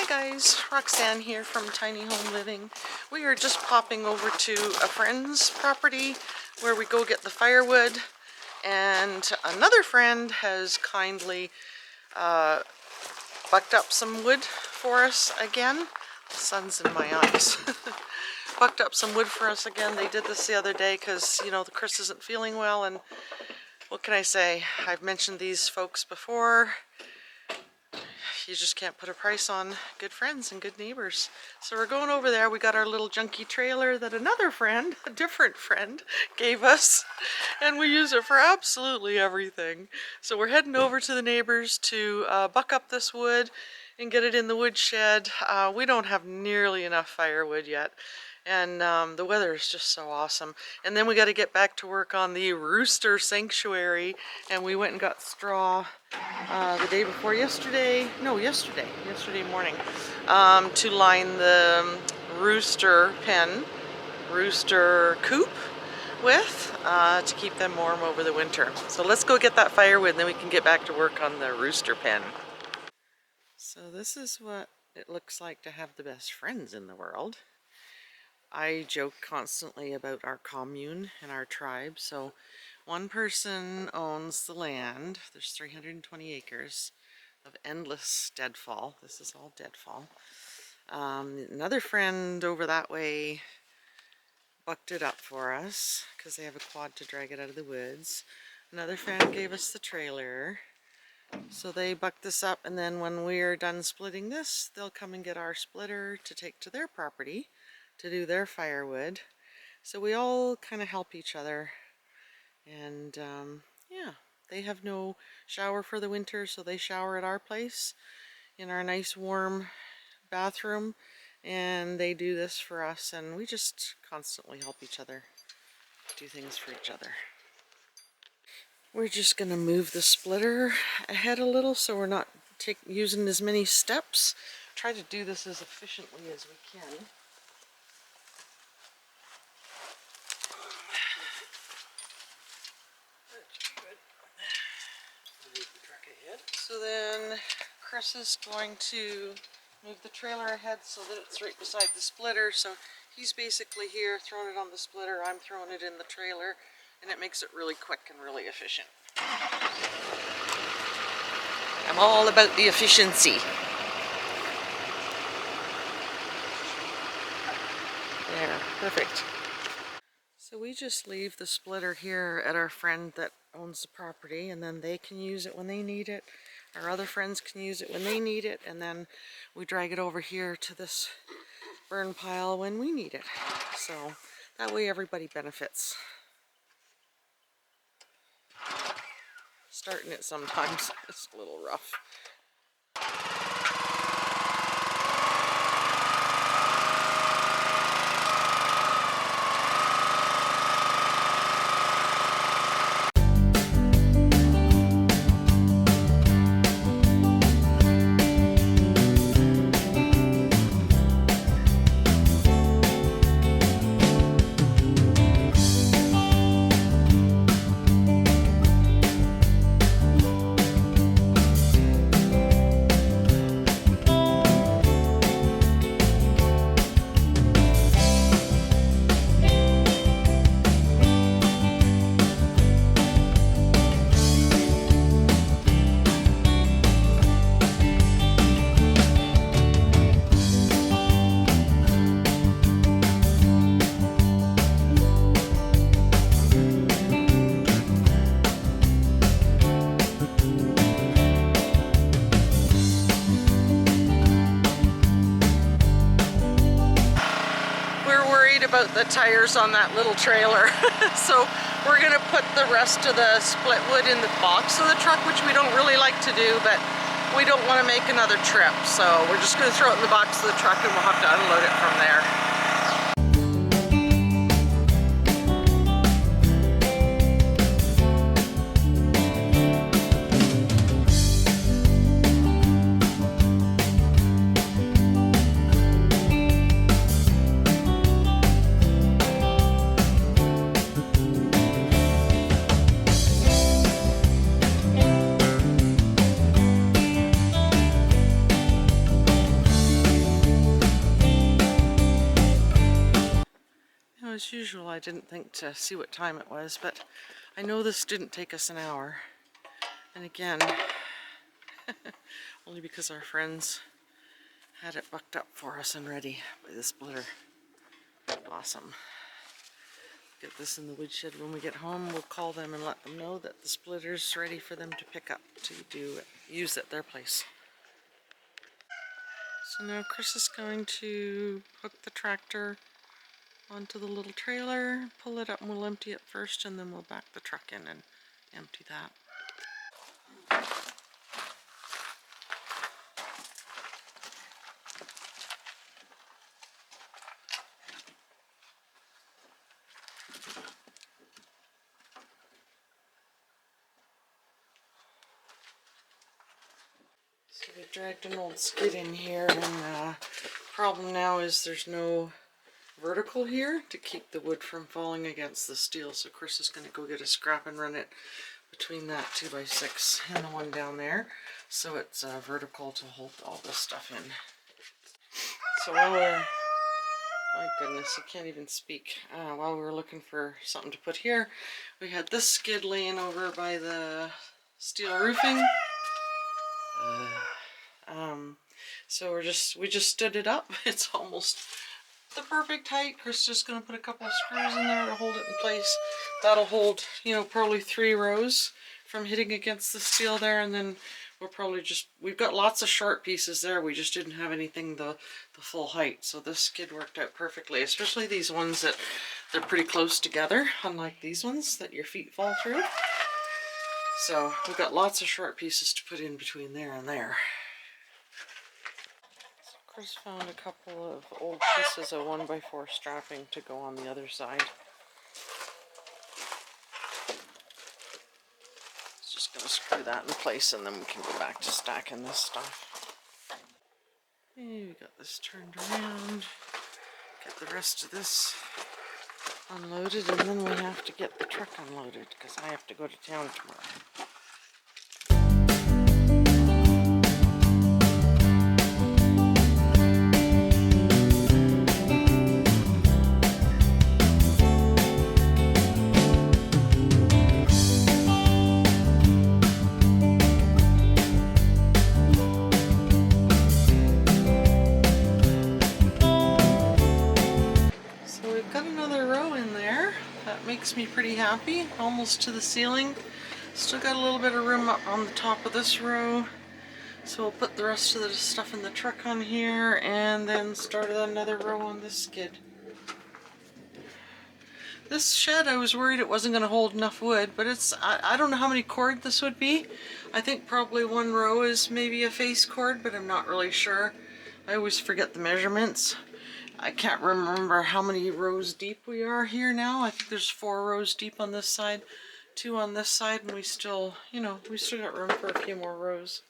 Hi guys, Roxanne here from Tiny Home Living. We are just popping over to a friend's property where we go get the firewood, and another friend has kindly bucked up some wood for us again. The sun's in my eyes. Bucked up some wood for us again. They did this the other day because, you know, the Chris isn't feeling well, and what can I say? I've mentioned these folks before. You just can't put a price on good friends and good neighbors. So we're going over there. We got our little junky trailer that another friend, a different friend, gave us, and we use it for absolutely everything. So we're heading over to the neighbors to buck up this wood and get it in the woodshed. We don't have nearly enough firewood yet, and the weather is just so awesome. And then we got to get back to work on the rooster sanctuary, and we went and got straw the day before yesterday morning, to line the rooster coop with, to keep them warm over the winter. So let's go get that firewood and then we can get back to work on the rooster pen. So this is what it looks like to have the best friends in the world. I joke constantly about our commune and our tribe. So one person owns the land. There's 320 acres of endless deadfall. This is all deadfall. Another friend over that way bucked it up for us because they have a quad to drag it out of the woods. Another friend gave us the trailer. So they bucked this up, and then when we're done splitting this, they'll come and get our splitter to take to their property to do their firewood. So we all kind of help each other. And yeah, they have no shower for the winter, so they shower at our place in our nice warm bathroom, and they do this for us, and we just constantly help each other do things for each other. We're just going to move the splitter ahead a little so we're not using as many steps. Try to do this as efficiently as we can. So then Chris is going to move the trailer ahead so that it's right beside the splitter. So he's basically here throwing it on the splitter, I'm throwing it in the trailer, and it makes it really quick and really efficient. I'm all about the efficiency. There, perfect. So we just leave the splitter here at our friend that owns the property, and then they can use it when they need it. Our other friends can use it when they need it, and then we drag it over here to this burn pile when we need it. So that way everybody benefits. Starting it sometimes is a little rough. About the tires on that little trailer. So we're gonna put the rest of the split wood in the box of the truck, which we don't really like to do, but we don't want to make another trip, so we're just gonna throw it in the box of the truck and we'll have to unload it from there. as usual, I didn't think to see what time it was, but I know this didn't take us an hour. And again, only because our friends had it bucked up for us and ready by the splitter. Awesome. Get this in the woodshed when we get home. We'll call them and let them know that the splitter's ready for them to pick up to use at their place. So now Chris is going to hook the tractor onto the little trailer, pull it up, and we'll empty it first, and then we'll back the truck in and empty that. So we dragged an old skid in here, and problem now is there's no vertical here to keep the wood from falling against the steel, so Chris is going to go get a scrap and run it between that 2x6 and the one down there, so it's vertical to hold all this stuff in. So while we're, my goodness, I can't even speak, while we were looking for something to put here, we had this skid laying over by the steel roofing. So we just stood it up. It's almost the perfect height. Chris is just going to put a couple of screws in there to hold it in place. That'll hold, you know, probably 3 rows from hitting against the steel there, and then we'll probably just, we've got lots of short pieces there, we just didn't have anything the full height, so this skid worked out perfectly, especially these ones that they're pretty close together, unlike these ones that your feet fall through. So we've got lots of short pieces to put in between there and there. So Chris found a couple of old pieces of 1x4 strapping to go on the other side. Just going to screw that in place, and then we can go back to stacking this stuff. Okay, we got this turned around, get the rest of this unloaded, and then we have to get the truck unloaded because I have to go to town tomorrow. Makes me pretty happy. Almost to the ceiling. Still got a little bit of room up on the top of this row, so we'll put the rest of the stuff in the truck on here and then start another row on this skid. This shed, I was worried it wasn't going to hold enough wood, but it's, I don't know how many cord this would be. I think probably 1 row is maybe a face cord, but I'm not really sure. I always forget the measurements. I can't remember how many rows deep we are here now. I think there's 4 rows deep on this side, 2 on this side, and we still, you know, we still got room for a few more rows.